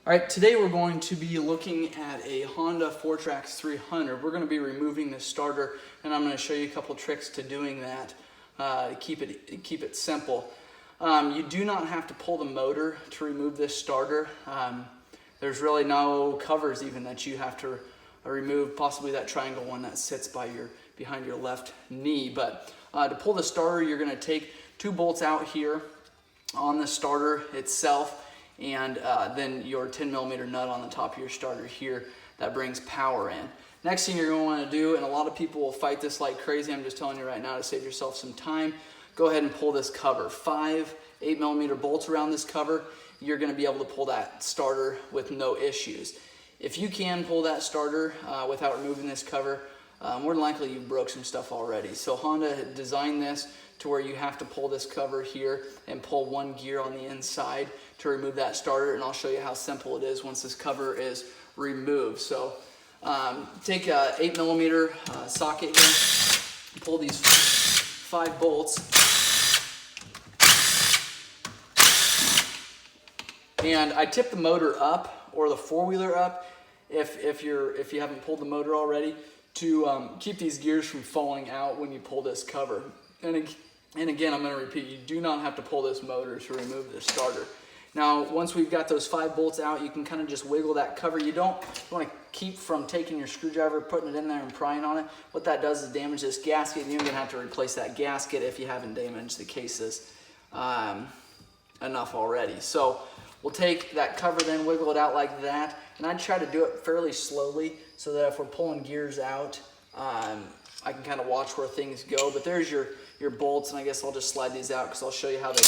All right, today we're going to be looking at a Honda Four-Trax 300. We're going to be removing the starter, and I'm going to show you a couple tricks to doing that. Keep it simple. You do not have to pull the motor to remove this starter. There's really no covers even that you have to remove, possibly that triangle one that sits behind your left knee. But to pull the starter, you're going to take two bolts out here on the starter itself, and then your 10mm nut on the top of your starter here that brings power in. Next thing you're going to want to do, and a lot of people will fight this like crazy, I'm just telling you right now to save yourself some time, go ahead and pull this cover. 5 8mm bolts around this cover, you're going to be able to pull that starter with no issues. If you can pull that starter without removing this cover, more than likely you broke some stuff already. So Honda designed this to where you have to pull this cover here and pull one gear on the inside to remove that starter, and I'll show you how simple it is once this cover is removed. So take a 8mm socket here, pull these 5 bolts, and I tip the motor up or the four-wheeler up if you haven't pulled the motor already, to keep these gears from falling out when you pull this cover. And again, I'm going to repeat, you do not have to pull this motor to remove the starter. Now, once we've got those 5 bolts out, you can kind of just wiggle that cover. You don't want to keep from taking your screwdriver, putting it in there and prying on it. What that does is damage this gasket, and you're going to have to replace that gasket if you haven't damaged the cases enough already. So we'll take that cover, then wiggle it out like that, and I try to do it fairly slowly so that if we're pulling gears out, I can kind of watch where things go. But there's your bolts, and I guess I'll just slide these out because I'll show you how they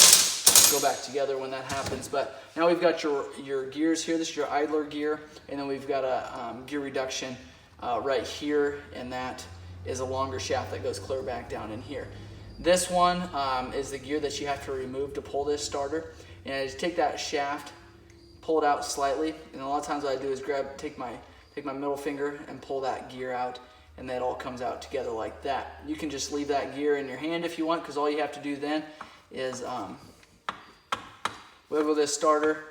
go back together when that happens. But now we've got your gears here. This is your idler gear, and then we've got a gear reduction right here, and that is a longer shaft that goes clear back down in here. This one is the gear that you have to remove to pull this starter, and I just take that shaft, pull it out slightly, and a lot of times what I do is take my middle finger and pull that gear out, and that all comes out together like that. You can just leave that gear in your hand if you want, because all you have to do then is wiggle this starter,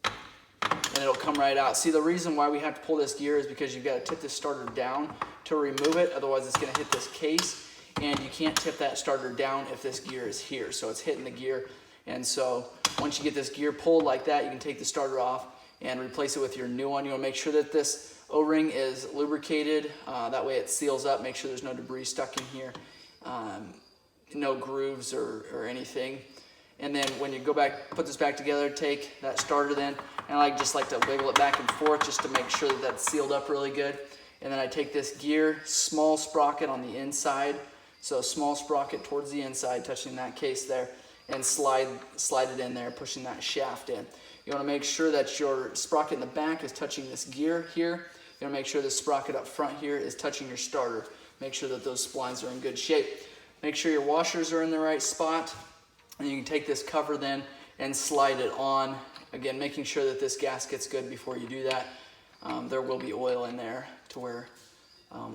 and it'll come right out. See, the reason why we have to pull this gear is because you've got to tip this starter down to remove it, otherwise it's going to hit this case, and you can't tip that starter down if this gear is here, so it's hitting the gear. And so once you get this gear pulled like that, you can take the starter off and replace it with your new one. You want to make sure that this O-ring is lubricated, that way it seals up. Make sure there's no debris stuck in here, no grooves or anything. And then when you go back, put this back together, take that starter then, and I just like to wiggle it back and forth just to make sure that that's sealed up really good. And then I take this gear, small sprocket on the inside, so small sprocket towards the inside, touching that case there, and slide it in there, pushing that shaft in. You want to make sure that your sprocket in the back is touching this gear here. You want to make sure the sprocket up front here is touching your starter. Make sure that those splines are in good shape. Make sure your washers are in the right spot, and you can take this cover then and slide it on. Again, making sure that this gasket's good before you do that. There will be oil in there to where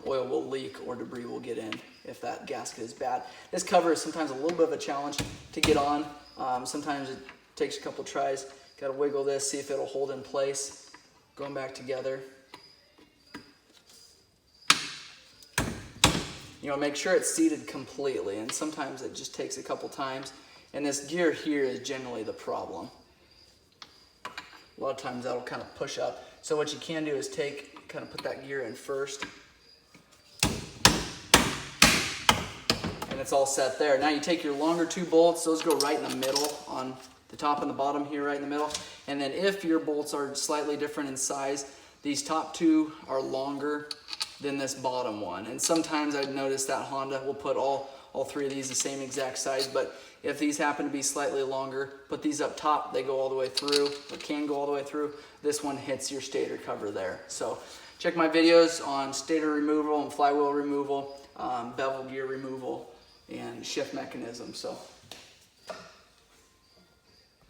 oil will leak or debris will get in if that gasket is bad. This cover is sometimes a little bit of a challenge to get on. Sometimes it takes a couple tries. Got to wiggle this, see if it'll hold in place. Going back together. You know, make sure it's seated completely, and sometimes it just takes a couple times. And this gear here is generally the problem. A lot of times that'll kind of push up. So what you can do is kind of put that gear in first. And it's all set there. Now you take your longer 2 bolts, those go right in the middle on the top and the bottom here, right in the middle. And then if your bolts are slightly different in size, these top 2 are longer than this bottom one. And sometimes I've noticed that Honda will put all 3 of these the same exact size, but if these happen to be slightly longer, put these up top, they go all the way through, or can go all the way through. This one hits your stator cover there. So check my videos on stator removal and flywheel removal, bevel gear removal, and shift mechanism. So